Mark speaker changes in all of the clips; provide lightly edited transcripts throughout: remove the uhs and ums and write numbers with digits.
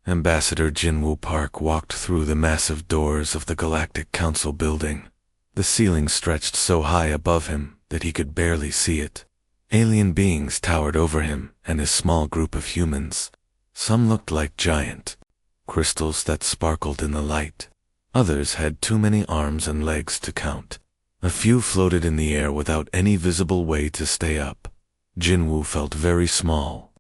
Speaker 1: Ambassador Jinwoo Park walked through the massive doors of the Galactic Council building. The ceiling stretched so high above him that he could barely see it. Alien beings towered over him and his small group of humans. Some looked like giant crystals that sparkled in the light. Others had too many arms and legs to count. A few floated in the air without any visible way to stay up. Jinwoo felt very small.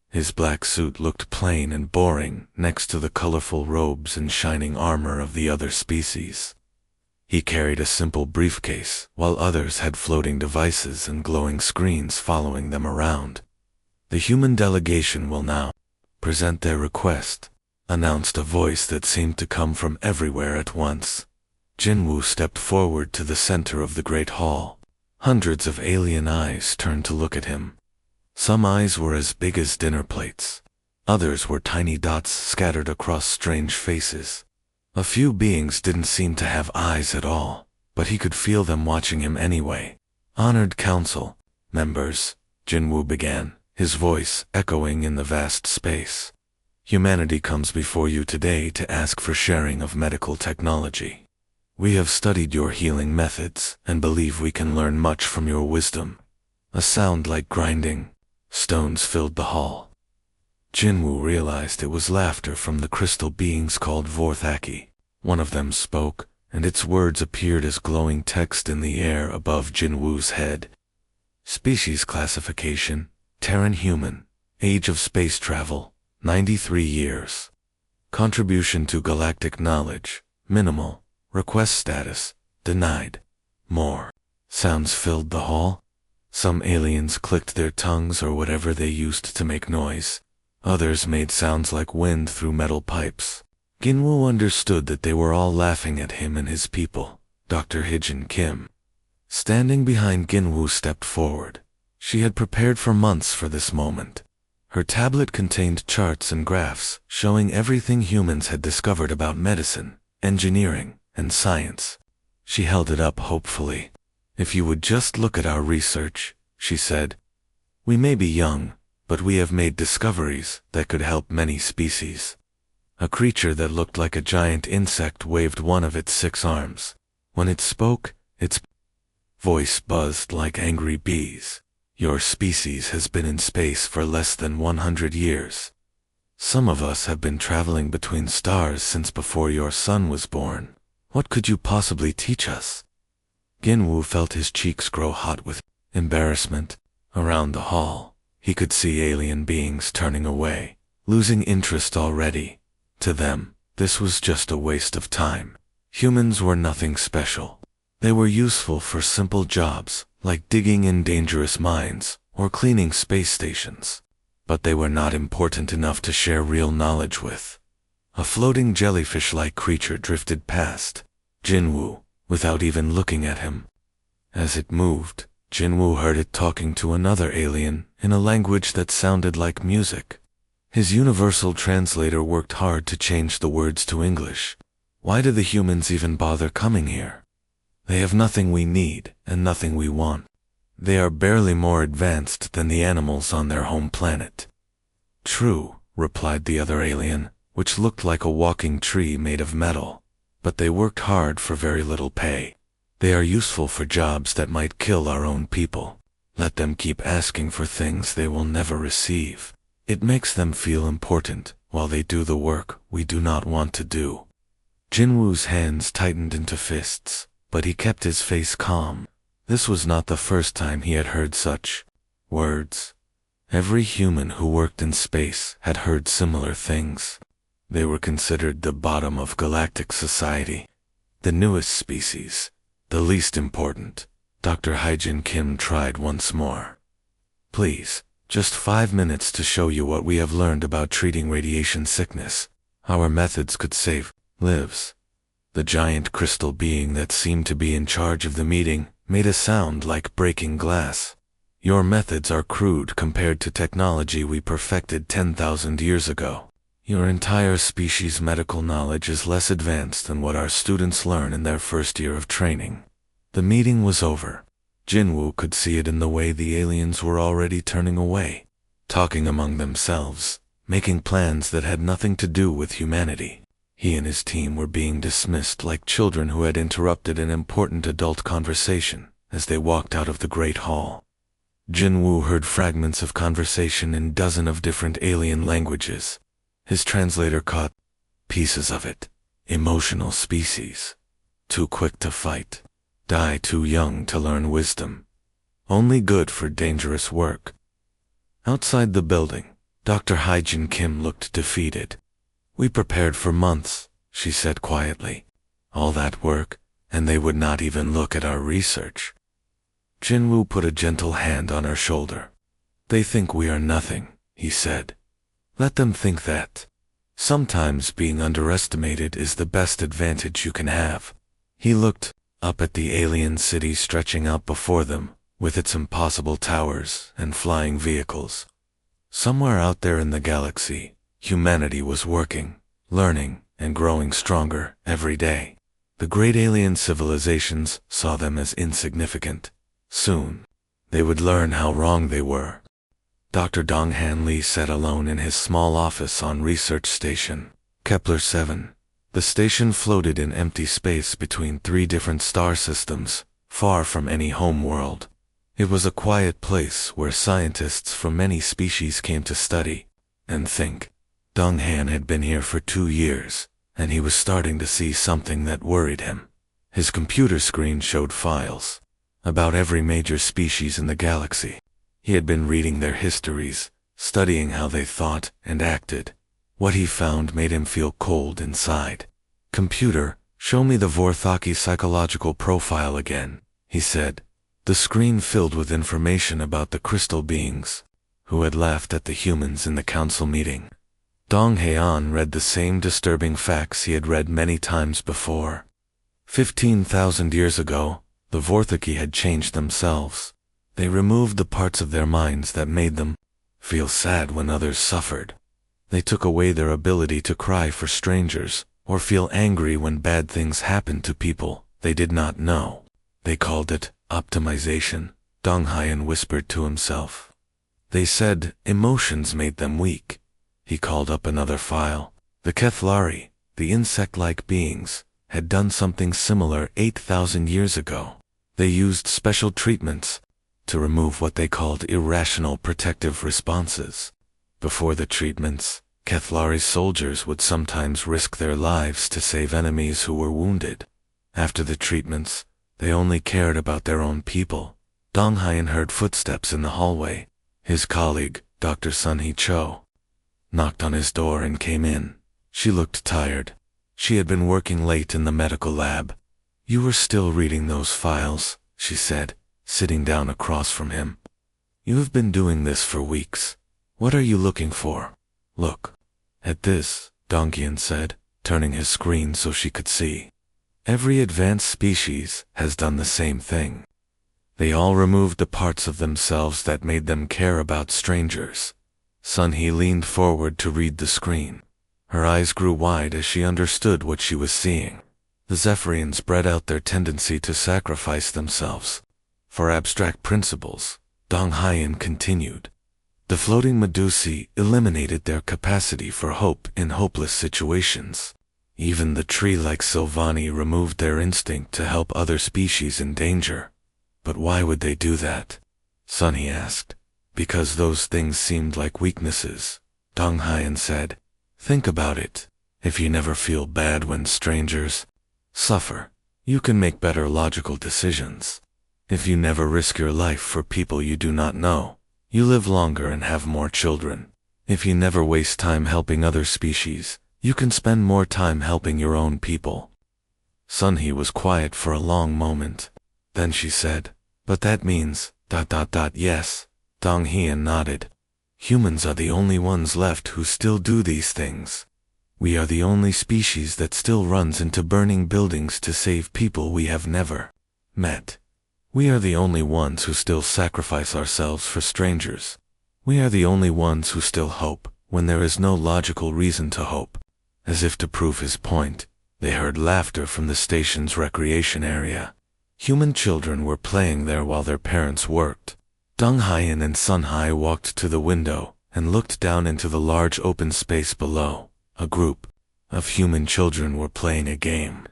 Speaker 1: His black suit looked plain and boring next to the colorful robes and shining armor of the other species. He carried a simple briefcase, while others had floating devices and glowing screens following them around. "The human delegation will now present their request," announced a voice that seemed to come from everywhere at once. Jinwoo stepped forward to the center of the great hall. Hundreds of alien eyes turned to look at him. Some eyes were as big as dinner plates. Others were tiny dots scattered across strange faces. A few beings didn't seem to have eyes at all, but he could feel them watching him anyway. "Honored Council members," Jinwoo began, his voice echoing in the vast space. "Humanity comes before you today to ask for sharing of medical technology. We have studied your healing methods and believe we can learn much from your wisdom." A sound like grinding stones filled the hall. Jinwoo realized it was laughter from the crystal beings called Vorthaki. One of them spoke, and its words appeared as glowing text in the air above Jinwoo's head. Species classification: Terran human. Age of space travel: 93 years. Contribution to galactic knowledge: minimal. Request status: denied. More sounds filled the hall. Some aliens clicked their tongues or whatever they used to make noise. Others made sounds like wind through metal pipes. Jinwoo understood that they were all laughing at him and his people. Dr. Hijin Kim, standing behind Jinwoo, stepped forward. She had prepared for months for this moment. Her tablet contained charts and graphs showing everything humans had discovered about medicine, engineering, and science. She held it up hopefully. "If you would just look at our research," she said. "We may be young, but we have made discoveries that could help many species." A creature that looked like a giant insect waved one of its 6 arms. When it spoke, its voice buzzed like angry bees. "Your species has been in space for less than 100 years. Some of us have been traveling between stars since before your son was born. What could you possibly teach us?" Jinwoo felt his cheeks grow hot with embarrassment. Around the hall, he could see alien beings turning away, losing interest already. To them, this was just a waste of time. Humans were nothing special. They were useful for simple jobs, like digging in dangerous mines or cleaning space stations. But they were not important enough to share real knowledge with. A floating jellyfish-like creature drifted past Jinwoo, without even looking at him. As it moved, Jinwoo heard it talking to another alien in a language that sounded like music. His universal translator worked hard to change the words to English. Why do the humans even bother coming here? They have nothing we need and nothing we want. They are barely more advanced than the animals on their home planet. True, replied the other alien, which looked like a walking tree made of metal. But they worked hard for very little pay. They are useful for jobs that might kill our own people. Let them keep asking for things they will never receive. It makes them feel important while they do the work we do not want to do. Jinwoo's hands tightened into fists, but he kept his face calm. This was not the first time he had heard such words. Every human who worked in space had heard similar things. They were considered the bottom of galactic society. The newest species, the least important. Dr. Hijin Kim tried once more. "Please, just 5 minutes to show you what we have learned about treating radiation sickness. Our methods could save lives." The giant crystal being that seemed to be in charge of the meeting made a sound like breaking glass. "Your methods are crude compared to technology we perfected 10,000 years ago. Your entire species' medical knowledge is less advanced than what our students learn in their first year of training." The meeting was over. Jinwoo could see it in the way the aliens were already turning away, talking among themselves, making plans that had nothing to do with humanity. He and his team were being dismissed like children who had interrupted an important adult conversation as they walked out of the Great Hall. Jinwoo heard fragments of conversation in dozens of different alien languages. His translator caught pieces of it. Emotional species. Too quick to fight. Die too young to learn wisdom. Only good for dangerous work. Outside the building, Dr. Hyejin Kim looked defeated. We prepared for months, she said quietly. All that work, and they would not even look at our research. Jinwoo put a gentle hand on her shoulder. They think we are nothing, he said. Let them think that. Sometimes being underestimated is the best advantage you can have. He looked up at the alien city stretching out before them, with its impossible towers and flying vehicles. Somewhere out there in the galaxy, humanity was working, learning, and growing stronger every day. The great alien civilizations saw them as insignificant. Soon, they would learn how wrong they were. Dr. Donghan Lee sat alone in his small office on Research Station, Kepler 7. The station floated in empty space between 3 different star systems, far from any home world. It was a quiet place where scientists from many species came to study and think. Donghan had been here for 2 years, and he was starting to see something that worried him. His computer screen showed files about every major species in the galaxy. He had been reading their histories, studying how they thought and acted. What he found made him feel cold inside. Computer, show me the Vorthaki psychological profile again, he said. The screen filled with information about the crystal beings who had laughed at the humans in the council meeting. Dong Heian read the same disturbing facts he had read many times before. 15,000 years ago, the Vorthaki had changed themselves. They removed the parts of their minds that made them feel sad when others suffered. They took away their ability to cry for strangers or feel angry when bad things happened to people they did not know. They called it optimization, Dong Heian whispered to himself. They said emotions made them weak. He called up another file. The Kethlari, the insect-like beings, had done something similar 8,000 years ago. They used special treatments to remove what they called irrational protective responses. Before the treatments, Kethlari's soldiers would sometimes risk their lives to save enemies who were wounded. After the treatments, they only cared about their own people. Dong Heian heard footsteps in the hallway. His colleague, Dr. Sun-Hee Cho, knocked on his door and came in. She looked tired. She had been working late in the medical lab. You were still reading those files, she said, sitting down across from him. You have been doing this for weeks. What are you looking for? Look. At this, Dongyan said, turning his screen so she could see. Every advanced species has done the same thing. They all removed the parts of themselves that made them care about strangers. Sun-Hee leaned forward to read the screen. Her eyes grew wide as she understood what she was seeing. The Zephyrians bred out their tendency to sacrifice themselves for abstract principles, Dong Heian continued. The floating Medusae eliminated their capacity for hope in hopeless situations. Even the tree-like Sylvani removed their instinct to help other species in danger. But why would they do that? Sun-Hee asked. Because those things seemed like weaknesses, Dong Heian said. Think about it. If you never feel bad when strangers suffer, you can make better logical decisions. If you never risk your life for people you do not know, you live longer and have more children. If you never waste time helping other species, you can spend more time helping your own people. Sun-Hee was quiet for a long moment. Then she said, but that means, yes. Dong Heian nodded. Humans are the only ones left who still do these things. We are the only species that still runs into burning buildings to save people we have never met. We are the only ones who still sacrifice ourselves for strangers. We are the only ones who still hope when there is no logical reason to hope. As if to prove his point, they heard laughter from the station's recreation area. Human children were playing there while their parents worked. Dong Heian and Sun-Hee walked to the window and looked down into the large open space below. A group of human children were playing a game.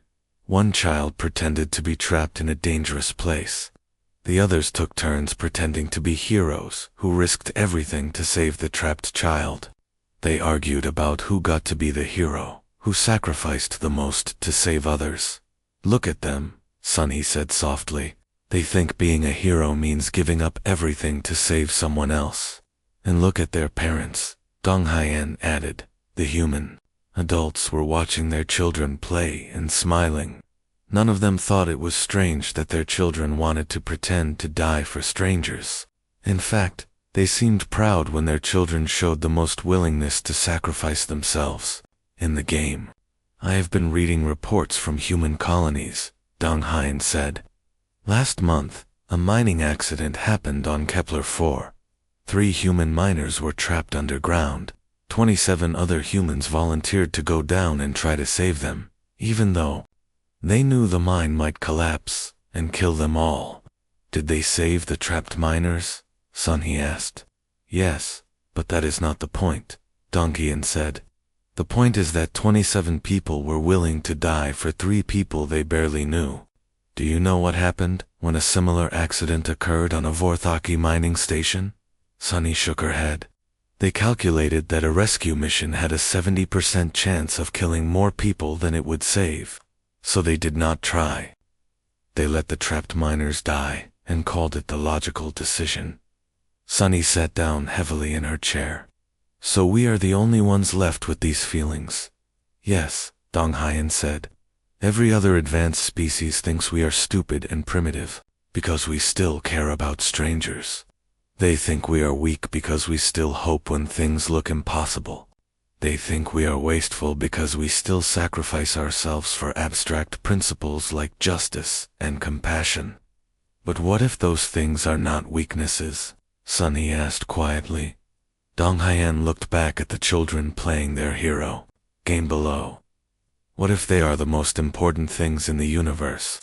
Speaker 1: One child pretended to be trapped in a dangerous place. The others took turns pretending to be heroes who risked everything to save the trapped child. They argued about who got to be the hero, who sacrificed the most to save others. "Look at them," Sunny said softly. "They think being a hero means giving up everything to save someone else. And look at their parents," Dong Haiyan added. The human adults were watching their children play and smiling. None of them thought it was strange that their children wanted to pretend to die for strangers. In fact, they seemed proud when their children showed the most willingness to sacrifice themselves in the game. "I have been reading reports from human colonies," Dong Haiyan said. "Last month, a mining accident happened on Kepler-4. 3 human miners were trapped underground. 27 other humans volunteered to go down and try to save them, even though they knew the mine might collapse and kill them all." "Did they save the trapped miners?" Sunny asked. "Yes, but that is not the point," Dong Haiyan said. "The point is that 27 people were willing to die for 3 people they barely knew. Do you know what happened when a similar accident occurred on a Vorthaki mining station?" Sunny shook her head. "They calculated that a rescue mission had a 70% chance of killing more people than it would save. So they did not try. They let the trapped miners die and called it the logical decision." Sunny sat down heavily in her chair. "So we are the only ones left with these feelings?" "Yes," Dong Haiyan said. "Every other advanced species thinks we are stupid and primitive because we still care about strangers. They think we are weak because we still hope when things look impossible. They think we are wasteful because we still sacrifice ourselves for abstract principles like justice and compassion." "But what if those things are not weaknesses?" Sunny asked quietly. Dong Haiyan looked back at the children playing their hero game below. "What if they are the most important things in the universe?"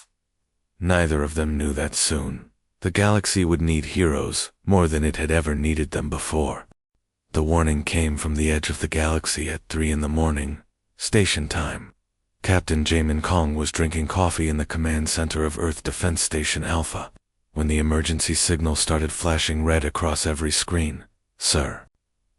Speaker 1: Neither of them knew that soon. The galaxy would need heroes more than it had ever needed them before. The warning came from the edge of the galaxy at 3 in the morning, station time. Captain Jamin Kong was drinking coffee in the command center of Earth Defense Station Alpha when the emergency signal started flashing red across every screen. "Sir,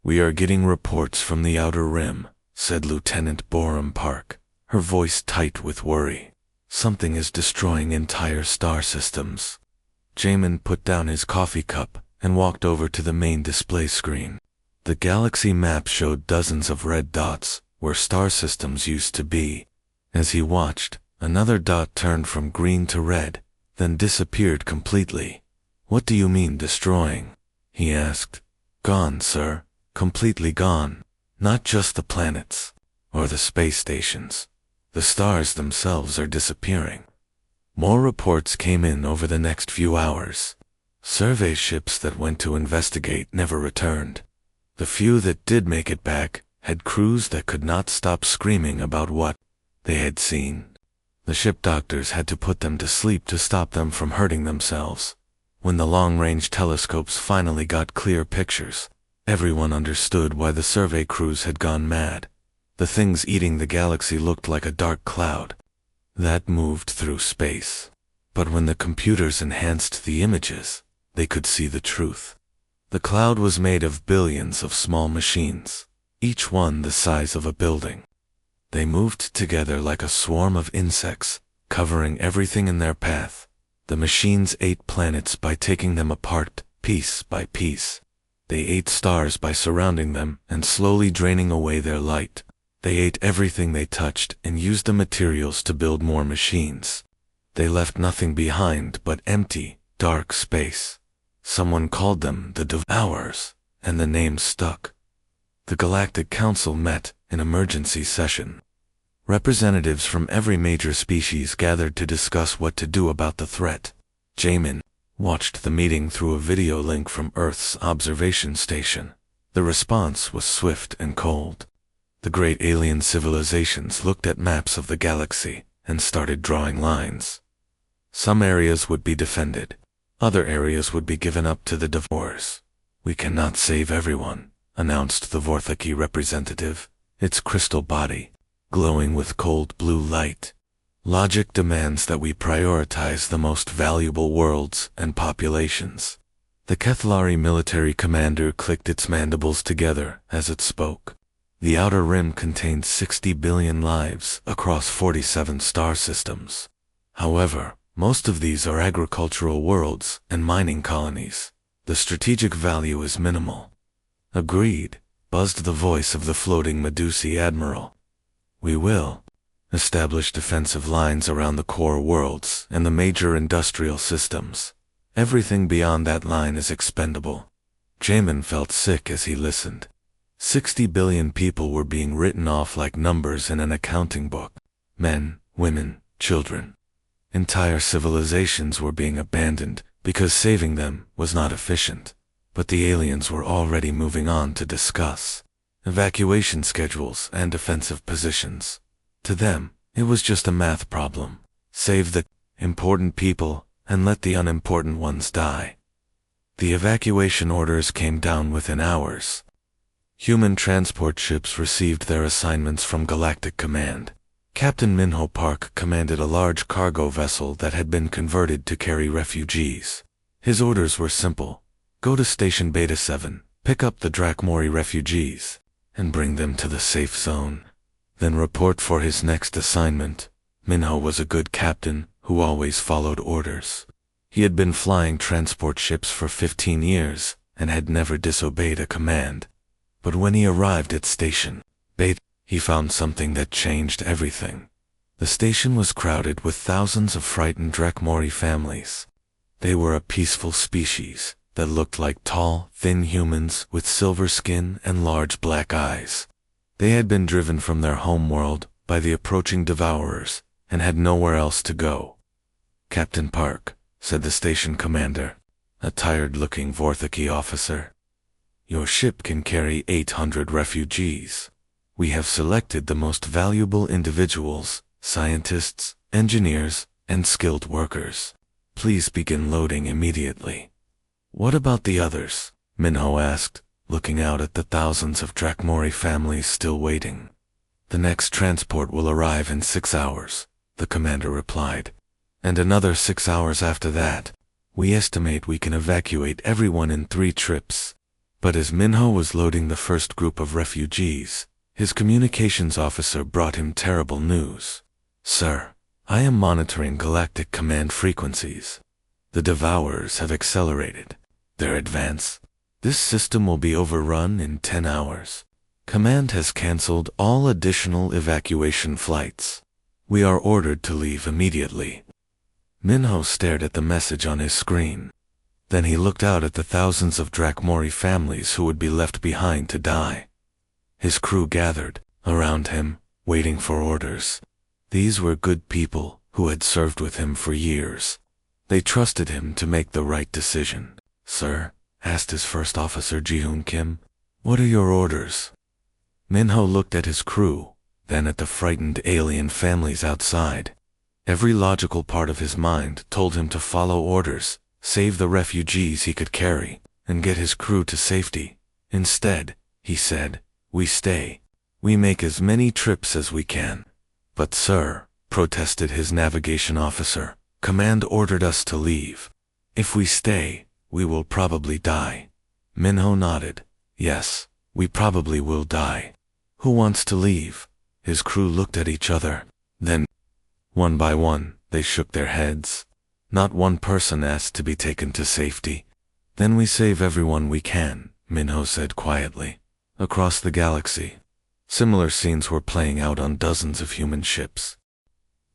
Speaker 1: we are getting reports from the Outer Rim," said Lieutenant Borum Park, her voice tight with worry. "Something is destroying entire star systems." Jamin put down his coffee cup and walked over to the main display screen. The galaxy map showed dozens of red dots where star systems used to be. As he watched, another dot turned from green to red, then disappeared completely. "What do you mean destroying?" he asked. "Gone, sir. Completely gone. Not just the planets or the space stations. The stars themselves are disappearing." More reports came in over the next few hours. Survey ships that went to investigate never returned. The few that did make it back had crews that could not stop screaming about what they had seen. The ship doctors had to put them to sleep to stop them from hurting themselves. When the long-range telescopes finally got clear pictures, everyone understood why the survey crews had gone mad. The things eating the galaxy looked like a dark cloud that moved through space. But when the computers enhanced the images, they could see the truth. The cloud was made of billions of small machines, each one the size of a building. They moved together like a swarm of insects, covering everything in their path. The machines ate planets by taking them apart, piece by piece. They ate stars by surrounding them and slowly draining away their light. They ate everything they touched and used the materials to build more machines. They left nothing behind but empty, dark space. Someone called them the Devourers, and the name stuck. The Galactic Council met in emergency session. Representatives from every major species gathered to discuss what to do about the threat. Jamin watched the meeting through a video link from Earth's observation station. The response was swift and cold. The great alien civilizations looked at maps of the galaxy and started drawing lines. Some areas would be defended. Other areas would be given up to the Devourers. "We cannot save everyone," announced the Vorthaki representative, its crystal body glowing with cold blue light. Logic demands that we prioritize the most valuable worlds and populations. The Kethlari military commander clicked its mandibles together as it spoke. The Outer Rim contained 60 billion lives across 47 star systems. However, most of these are agricultural worlds and mining colonies. The strategic value is minimal. Agreed, buzzed the voice of the floating Medusi admiral. We will establish defensive lines around the core worlds and the major industrial systems. Everything beyond that line is expendable. Jamin felt sick as he listened. 60 billion people were being written off like numbers in an accounting book. Men, women, children. Entire civilizations were being abandoned because saving them was not efficient. But the aliens were already moving on to discuss evacuation schedules and defensive positions. To them, it was just a math problem. Save the important people and let the unimportant ones die. The evacuation orders came down within hours. Human transport ships received their assignments from Galactic Command. Captain Minho Park commanded a large cargo vessel that had been converted to carry refugees. His orders were simple. Go to Station Beta 7, pick up the Drakmori refugees, and bring them to the safe zone. Then report for his next assignment. Minho was a good captain who always followed orders. He had been flying transport ships for 15 years and had never disobeyed a command. But when he arrived at Station Beta, he found something that changed everything. The station was crowded with thousands of frightened Drakmori families. They were a peaceful species that looked like tall, thin humans with silver skin and large black eyes. They had been driven from their home world by the approaching devourers and had nowhere else to go. Captain Park, said the station commander, a tired-looking Vorthaki officer. Your ship can carry 800 refugees. We have selected the most valuable individuals, scientists, engineers, and skilled workers. Please begin loading immediately. What about the others? Minho asked, looking out at the thousands of Drakmori families still waiting. The next transport will arrive in 6 hours, the commander replied. And another 6 hours after that. We estimate we can evacuate everyone in 3 trips. But as Minho was loading the first group of refugees, his communications officer brought him terrible news. Sir, I am monitoring Galactic Command frequencies. The Devourers have accelerated their advance. This system will be overrun in 10 hours. Command has cancelled all additional evacuation flights. We are ordered to leave immediately. Minho stared at the message on his screen. Then he looked out at the thousands of Drakmori families who would be left behind to die. His crew gathered around him, waiting for orders. These were good people who had served with him for years. They trusted him to make the right decision. Sir, asked his first officer Ji-hoon Kim, what are your orders? Minho looked at his crew, then at the frightened alien families outside. Every logical part of his mind told him to follow orders, save the refugees he could carry, and get his crew to safety. Instead, he said, we stay. We make as many trips as we can. But sir, protested his navigation officer, command ordered us to leave. If we stay, we will probably die. Minho nodded. Yes, we probably will die. Who wants to leave? His crew looked at each other. Then, one by one, they shook their heads. Not one person asked to be taken to safety. Then we save everyone we can, Minho said quietly. Across the galaxy, similar scenes were playing out on dozens of human ships.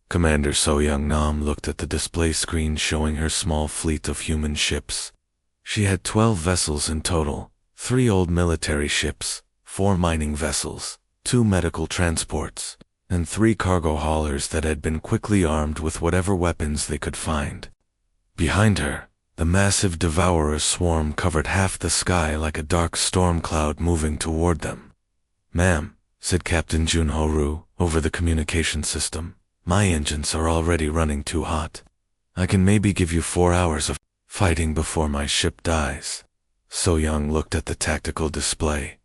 Speaker 1: Commander So-young-nam looked at the display screen showing her small fleet of human ships. She had 12 vessels in total, 3 old military ships, 4 mining vessels, 2 medical transports, and 3 cargo haulers that had been quickly armed with whatever weapons they could find. Behind her, the massive devourer swarm covered half the sky like a dark storm cloud moving toward them. Ma'am, said Captain Junho-ru over the communication system, my engines are already running too hot. I can maybe give you 4 hours of fighting before my ship dies. So-young looked at the tactical display.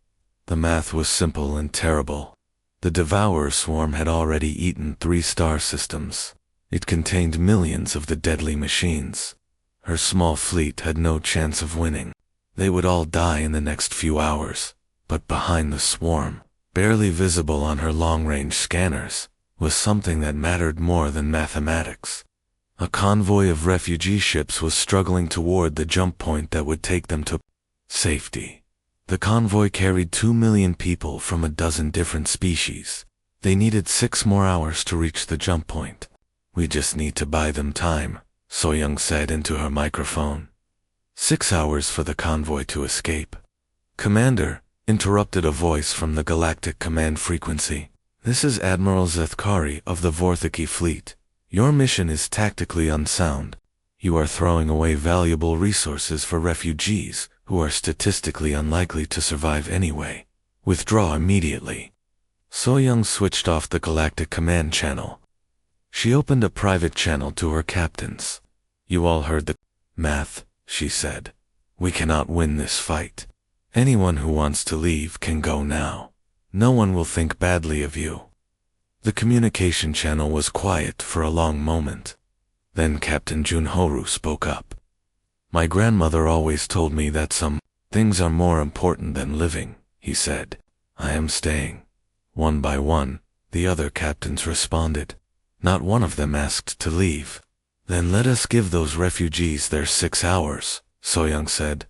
Speaker 1: The math was simple and terrible. The Devourer swarm had already eaten 3 star systems. It contained millions of the deadly machines. Her small fleet had no chance of winning. They would all die in the next few hours. But behind the swarm, barely visible on her long-range scanners, was something that mattered more than mathematics. A convoy of refugee ships was struggling toward the jump point that would take them to safety. The convoy carried 2 million people from a dozen different species. They needed 6 more hours to reach the jump point. "We just need to buy them time," So-young said into her microphone. 6 hours for the convoy to escape. "Commander," interrupted a voice from the Galactic Command frequency. "This is Admiral Zethkari of the Vorthiki fleet. Your mission is tactically unsound. You are throwing away valuable resources for refugees who are statistically unlikely to survive anyway. Withdraw immediately." So-young switched off the Galactic Command channel. She opened a private channel to her captains. "You all heard the math," she said. "We cannot win this fight. Anyone who wants to leave can go now. No one will think badly of you." The communication channel was quiet for a long moment. Then Captain Junhoru spoke up. "My grandmother always told me that some things are more important than living," he said. "I am staying." One by one, the other captains responded. Not one of them asked to leave. "Then let us give those refugees their 6 hours," So-young said.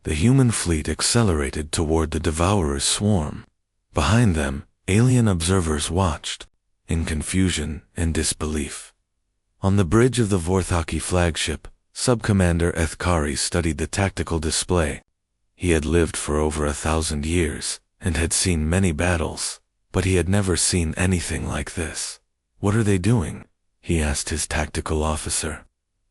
Speaker 1: The human fleet accelerated toward the Devourer's swarm. Behind them, alien observers watched, in confusion and disbelief. On the bridge of the Vorthaki flagship, Sub-Commander Ethkari studied the tactical display. He had lived for over 1,000 years, and had seen many battles, but he had never seen anything like this. "What are they doing?" he asked his tactical officer.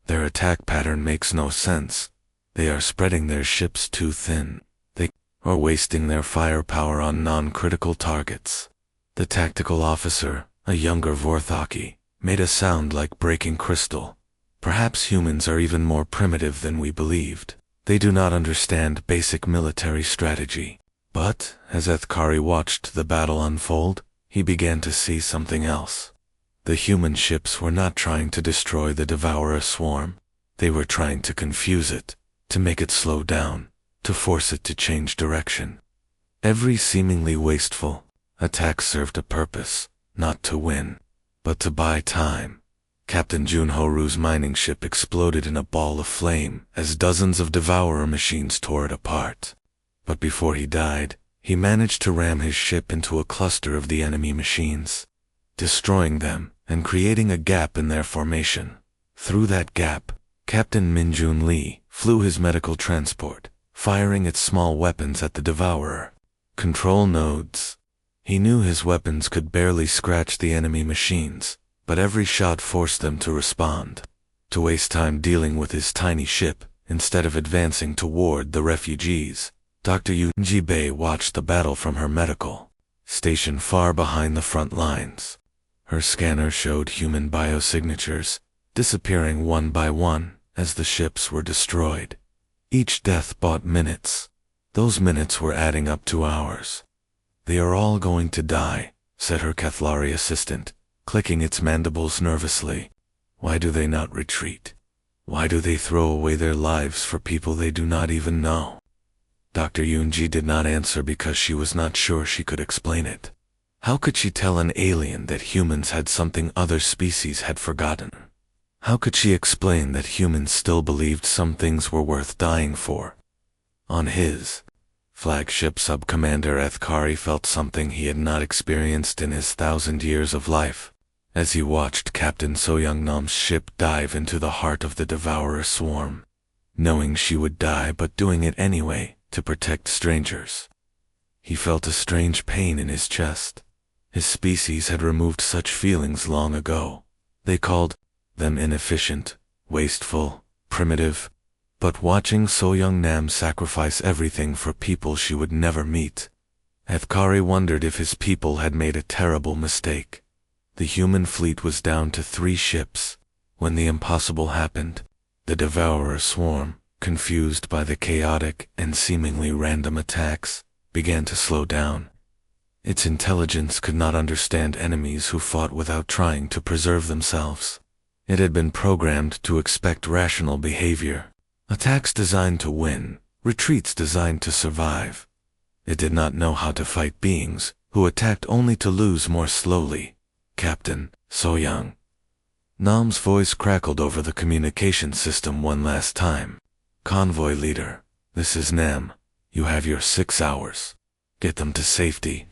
Speaker 1: "Their attack pattern makes no sense. They are spreading their ships too thin. They are wasting their firepower on non-critical targets." The tactical officer, a younger Vorthaki, made a sound like breaking crystal. "Perhaps humans are even more primitive than we believed. They do not understand basic military strategy." But, as Ethkari watched the battle unfold, he began to see something else. The human ships were not trying to destroy the Devourer swarm. They were trying to confuse it, to make it slow down, to force it to change direction. Every seemingly wasteful attack served a purpose, not to win, but to buy time. Captain Junhoru's mining ship exploded in a ball of flame as dozens of Devourer machines tore it apart. But before he died, he managed to ram his ship into a cluster of the enemy machines, destroying them and creating a gap in their formation. Through that gap, Captain Minjun Lee flew his medical transport, firing its small weapons at the Devourer. Control nodes. He knew his weapons could barely scratch the enemy machines, but every shot forced them to respond. To waste time dealing with his tiny ship, instead of advancing toward the refugees, Dr. Yunji Bei watched the battle from her medical station far behind the front lines. Her scanner showed human biosignatures, disappearing one by one as the ships were destroyed. Each death bought minutes. Those minutes were adding up to hours. "They are all going to die," said her Kethlari assistant, clicking its mandibles nervously. "Why do they not retreat? Why do they throw away their lives for people they do not even know?" Dr. Yunji did not answer because she was not sure she could explain it. How could she tell an alien that humans had something other species had forgotten? How could she explain that humans still believed some things were worth dying for? On his flagship, Sub-Commander Ethkari felt something he had not experienced in his 1,000 years of life, as he watched Captain So-young-nam's ship dive into the heart of the Devourer swarm, knowing she would die but doing it anyway to protect strangers. He felt a strange pain in his chest. His species had removed such feelings long ago. They called them inefficient, wasteful, primitive. But watching So-young-nam sacrifice everything for people she would never meet, Ethkari wondered if his people had made a terrible mistake. The human fleet was down to 3 ships. When the impossible happened, the Devourer swarm, confused by the chaotic and seemingly random attacks, began to slow down. Its intelligence could not understand enemies who fought without trying to preserve themselves. It had been programmed to expect rational behavior. Attacks designed to win, retreats designed to survive. It did not know how to fight beings who attacked only to lose more slowly. Captain, so young. Nam's voice crackled over the communication system one last time. Convoy leader, this is Nam. You have your 6 hours. Get them to safety.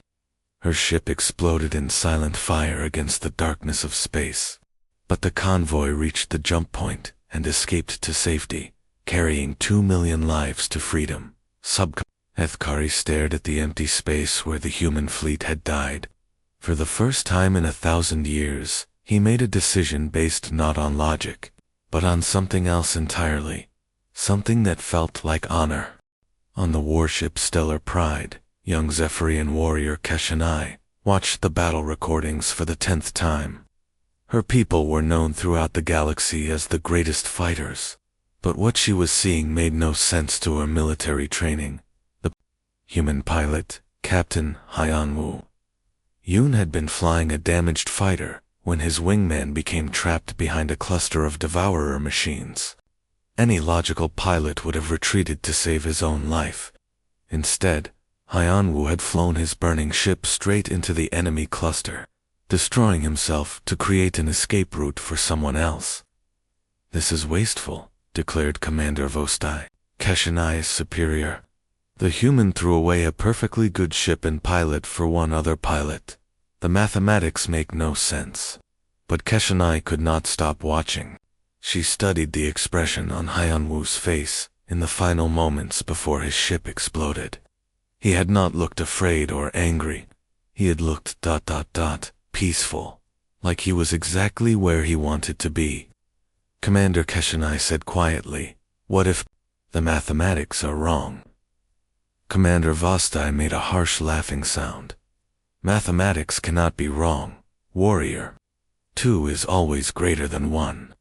Speaker 1: Her ship exploded in silent fire against the darkness of space. But the convoy reached the jump point and escaped to safety, carrying 2 million lives to freedom. Ethkari stared at the empty space where the human fleet had died. For the first time in 1,000 years, he made a decision based not on logic, but on something else entirely. Something that felt like honor. On the warship Stellar Pride, young Zephyrian warrior Keshanai watched the battle recordings for the 10th time. Her people were known throughout the galaxy as the greatest fighters, but what she was seeing made no sense to her military training. The human pilot, Captain Hyanwu Yoon, had been flying a damaged fighter when his wingman became trapped behind a cluster of devourer machines. Any logical pilot would have retreated to save his own life. Instead, Hyanwu had flown his burning ship straight into the enemy cluster, destroying himself to create an escape route for someone else. This is wasteful, declared Commander Vostai, Keshanai's superior. The human threw away a perfectly good ship and pilot for one other pilot. The mathematics make no sense. But Keshanai could not stop watching. She studied the expression on Hyanwu's face in the final moments before his ship exploded. He had not looked afraid or angry. He had looked ... peaceful, like he was exactly where he wanted to be. Commander Keshanai said quietly, "What if the mathematics are wrong?" Commander Vostai made a harsh laughing sound. "Mathematics cannot be wrong, warrior. 2 is always greater than 1.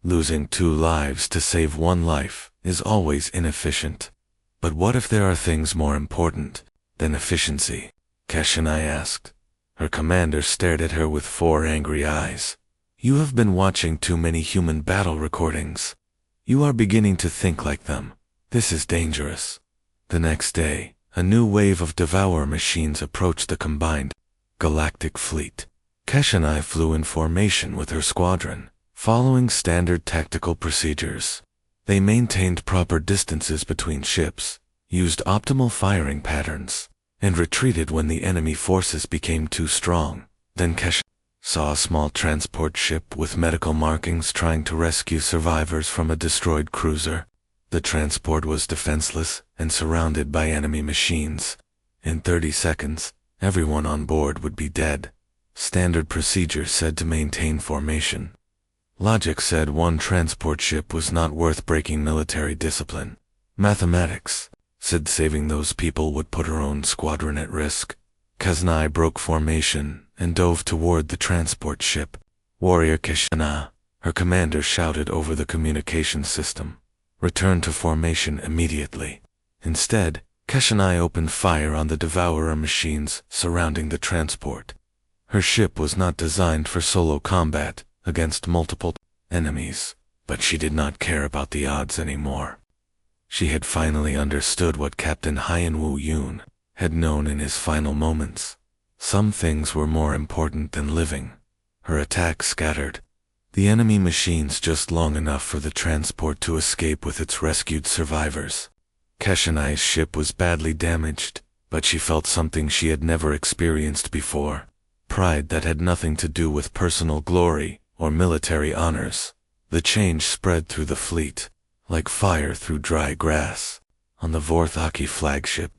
Speaker 1: Losing 2 lives to save 1 life is always inefficient. But what if there are things more important than efficiency?" Keshanai asked. Her commander stared at her with 4 angry eyes. "You have been watching too many human battle recordings. You are beginning to think like them. This is dangerous." The next day, a new wave of devourer machines approached the combined Galactic fleet. Keshanai flew in formation with her squadron, following standard tactical procedures. They maintained proper distances between ships, used optimal firing patterns, and retreated when the enemy forces became too strong. Then Keshanai saw a small transport ship with medical markings trying to rescue survivors from a destroyed cruiser. The transport was defenseless and surrounded by enemy machines. In 30 seconds, everyone on board would be dead. Standard procedure said to maintain formation. Logic said one transport ship was not worth breaking military discipline. Mathematics said saving those people would put her own squadron at risk. Keshanai broke formation and dove toward the transport ship. "Warrior Keshanai," her commander shouted over the communication system. "Return to formation immediately." Instead, Keshanai opened fire on the devourer machines surrounding the transport. Her ship was not designed for solo combat against multiple enemies, but she did not care about the odds anymore. She had finally understood what Captain Hyanwu Yoon had known in his final moments. Some things were more important than living. Her attack scattered the enemy machines just long enough for the transport to escape with its rescued survivors. Keshanai's ship was badly damaged, but she felt something she had never experienced before. Pride that had nothing to do with personal glory or military honors. The change spread through the fleet, like fire through dry grass. On the Vorthaki flagship,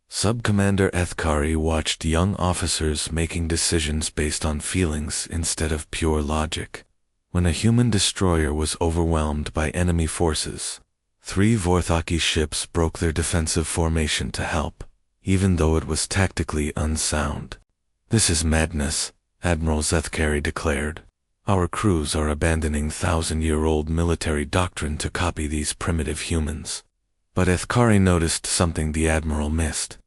Speaker 1: Sub-Commander Ethkari watched young officers making decisions based on feelings instead of pure logic. When a human destroyer was overwhelmed by enemy forces, 3 Vorthaki ships broke their defensive formation to help, even though it was tactically unsound. "This is madness," Admiral Zethkari declared. "Our crews are abandoning 1,000-year-old military doctrine to copy these primitive humans." But Ethkari noticed something the Admiral missed.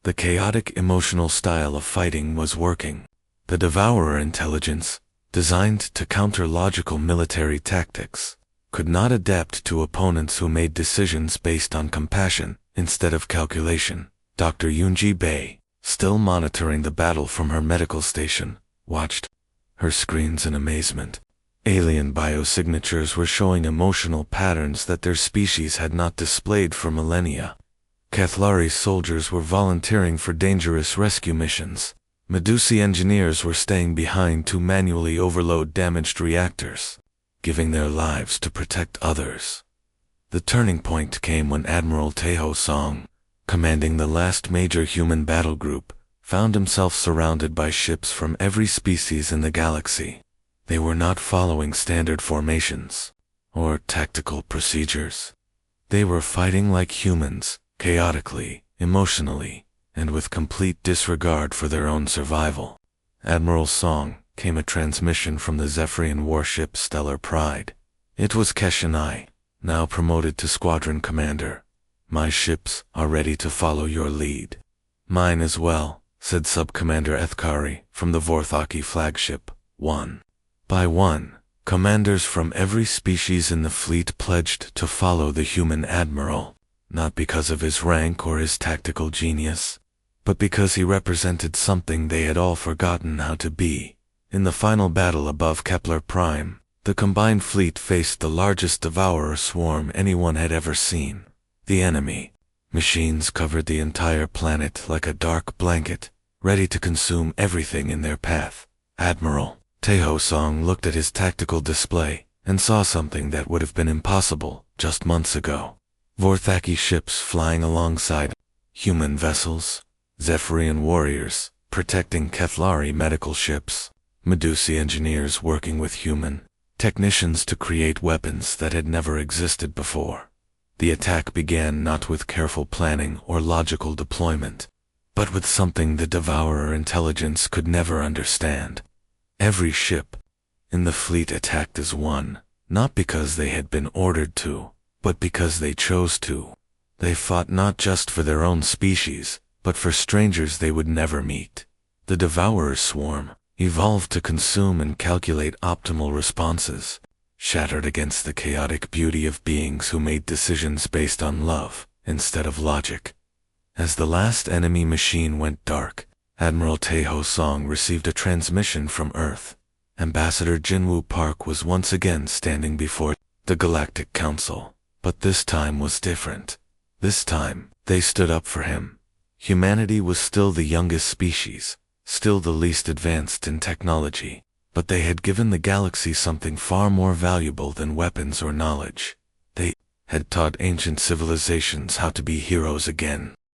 Speaker 1: The chaotic emotional style of fighting was working. The Devourer intelligence, designed to counter logical military tactics, could not adapt to opponents who made decisions based on compassion instead of calculation. Dr. Yunji Bei, still monitoring the battle from her medical station, watched her screens in amazement. Alien biosignatures were showing emotional patterns that their species had not displayed for millennia. Kathlari soldiers were volunteering for dangerous rescue missions. Medusi engineers were staying behind to manually overload damaged reactors, giving their lives to protect others. The turning point came when Admiral Taeho Song, commanding the last major human battle group, found himself surrounded by ships from every species in the galaxy. They were not following standard formations or tactical procedures. They were fighting like humans, chaotically, emotionally, and with complete disregard for their own survival. Admiral Song came a transmission from the Zephyrian warship Stellar Pride. It was Keshinai, now promoted to squadron commander. My ships are ready to follow your lead. Mine as well, said Sub-Commander Ethkari from the Vorthaki flagship. One by one, commanders from every species in the fleet pledged to follow the human admiral, not because of his rank or his tactical genius, but because he represented something they had all forgotten how to be. In the final battle above Kepler Prime, the combined fleet faced the largest devourer swarm anyone had ever seen. The enemy machines covered the entire planet like a dark blanket, ready to consume everything in their path. Admiral Taeho Song looked at his tactical display and saw something that would have been impossible just months ago. Vorthaki ships flying alongside human vessels, Zephyrian warriors protecting Kathlari medical ships, Medusi engineers working with human technicians to create weapons that had never existed before. The attack began not with careful planning or logical deployment, but with something the Devourer intelligence could never understand. Every ship in the fleet attacked as one, not because they had been ordered to, but because they chose to. They fought not just for their own species, but for strangers they would never meet. The Devourer swarm evolved to consume and calculate optimal responses, shattered against the chaotic beauty of beings who made decisions based on love instead of logic. As the last enemy machine went dark, Admiral Taeho Song received a transmission from Earth. Ambassador Jinwoo Park was once again standing before the Galactic Council, but this time was different. This time, they stood up for him. Humanity was still the youngest species, still the least advanced in technology, but they had given the galaxy something far more valuable than weapons or knowledge. They had taught ancient civilizations how to be heroes again.